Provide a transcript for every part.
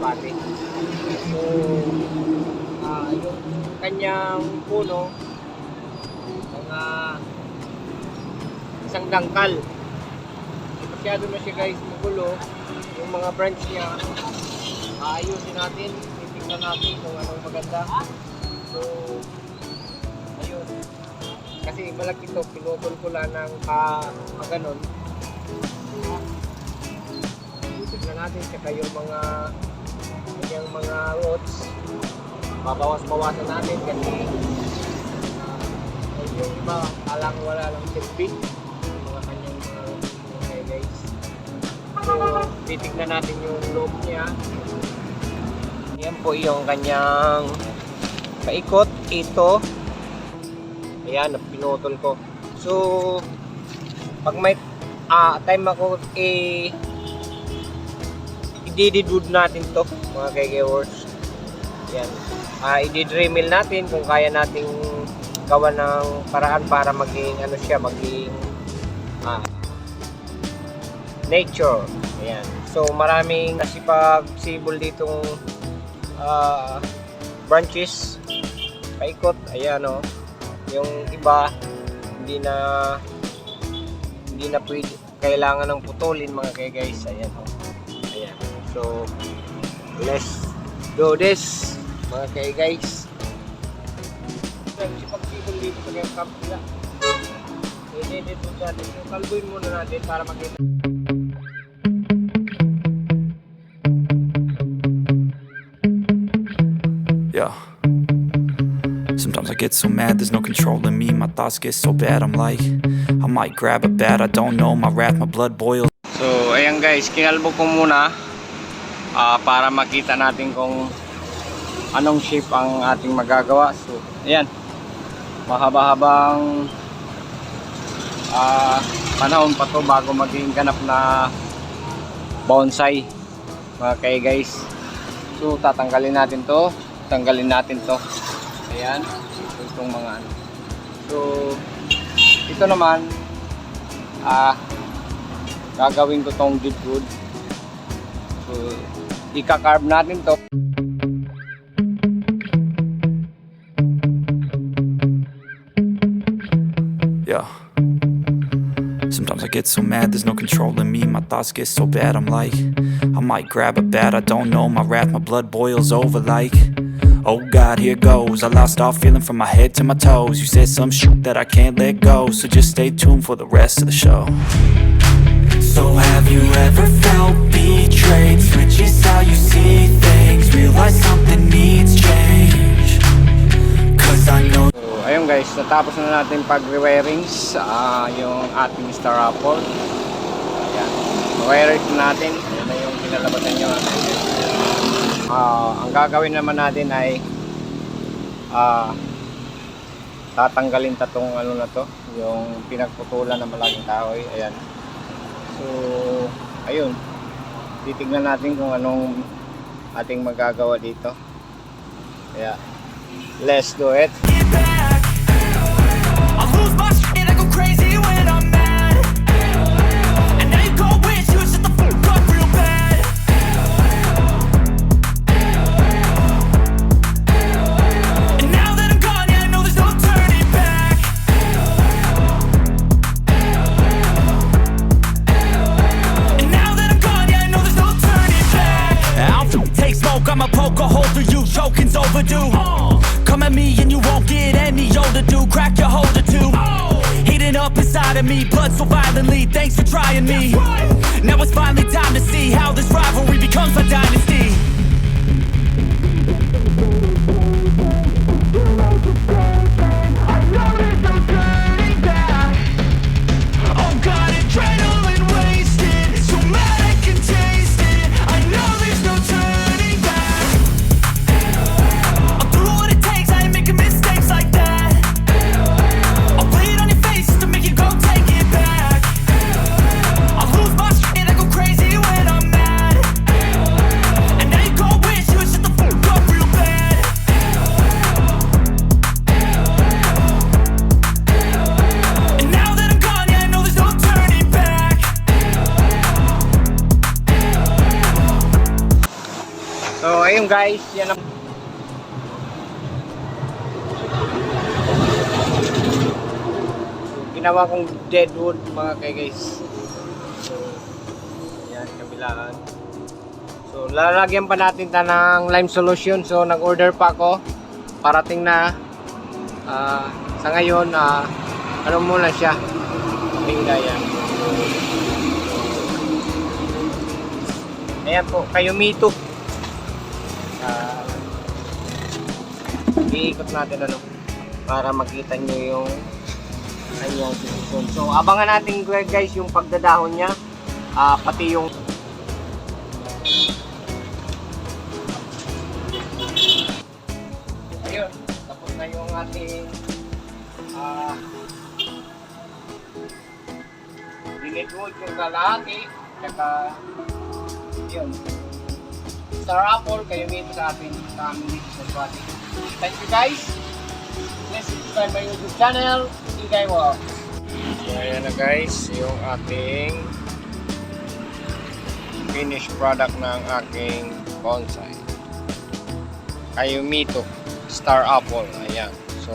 pati. So, yung kanyang puno, mga isang dangkal. Masyado na siya guys magulo. Yung mga branch niya, aayusin natin, titignan natin kung anong maganda. So, ayun. Kasi malaki ito, pinutol ko lang ng ganon. Titignan natin, saka yung mga roots, babawas-bawasan natin kasi yung iba, alang wala lang silbi. Mga kanyang okay guys. So, titignan natin yung loob niya. Yan po yung kanyang paikot. Ito. Ayan, pinutol ko. So, pag may time ako, i-deadwood natin to mga Egay Works. Ayan. I-dremel natin kung kaya nating gawa ng paraan para maging ano siya, maging nature. Ayan. So maraming nasipag-sibol ditong branches paikot. Ayan o. Yung iba hindi na pwede, kailangan ng putulin mga guys. Ayan o. Ayan. So let's do this mga guys. Sipag-sibol dito sa kayong camp nila. I-edit natin. So kalbuin muna natin para makita. Yeah. Sometimes I get so mad, there's no controlling me. My thoughts get so bad, I'm like, I might grab a bat, I don't know. My wrath, my blood boils. So ayan guys, kinalbo ko muna para makita natin kung anong shape ang ating magagawa. So ayan, mahaba-habang panahon pa to bago maging ganap na bonsai mga guys. So tatanggalin natin to, ayan, itong mga ano. So ito naman gagawin ko tong deadwood. So ika-carve natin to. Yeah. Sometimes I get so mad, there's no controlling me. My thoughts get so bad, I'm like, I might grab a bat, I don't know. My wrath, my blood boils over like, oh God, here goes. I lost all feeling from my head to my toes. You said some shit that I can't let go, so just stay tuned for the rest of the show. So have you ever felt betrayed? Switches how you see things, realize something needs change. Cause I know. So ayun guys, natapos na natin pag-rewirings yung ating star apple. Ayan, wirings na natin. Ayan na yung pinalabasan nyo. Ang gagawin naman natin ay tatanggalin tatong ano na to, yung pinagputulan ng malaking kahoy. Ayan. So ayun, titignan natin kung anong ating magagawa dito. Kaya let's do it. I'ma poke a hole through you, choking's overdue. Come at me and you won't get any older, dude. Crack your holder too. Heating up inside of me, blood so violently. Thanks for trying me. Now it's finally time to see how this rivalry becomes a dynasty. Oh God, adrenaline wasted, so mad I can taste it. I know there's no turning back. I'll do what it takes, I ain't making mistakes like that. I'll play it on your face to make you go take it back. I'll lose my shit, I go crazy when I'm mad. And now you guys, yan ang ginawa kong Deadwood mga guys. So, yan, kabilaan. So, lalagyan pa natin ng lime solution. So, nag-order pa ako. Parating na. Sa ngayon, ano muna siya? Tingga yan. Ayan po, kayo mito. Iikot natin ano para makita nyo yung kanyang solution. So, abangan natin guys yung pagdadahon niya. Pati yung ayun, tapos na yung ating Deadwood yung kalahati, saka yun star apple kayo dito sa atin sa amin dito sa Swati. Thank you guys. Please subscribe my YouTube channel, Egay Works. So ayan na guys yung ating finished product ng aking bonsai. Kayo mito star apple. Ayan. So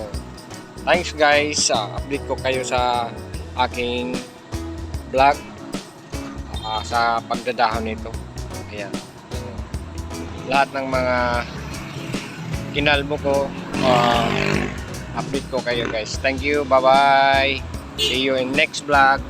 thanks guys. Update ko kayo sa aking vlog sa pagdadahon nito. Ayan. So, lahat ng mga kinalbo ko, update ko kayo guys. Thank you. Bye bye. See you in next vlog.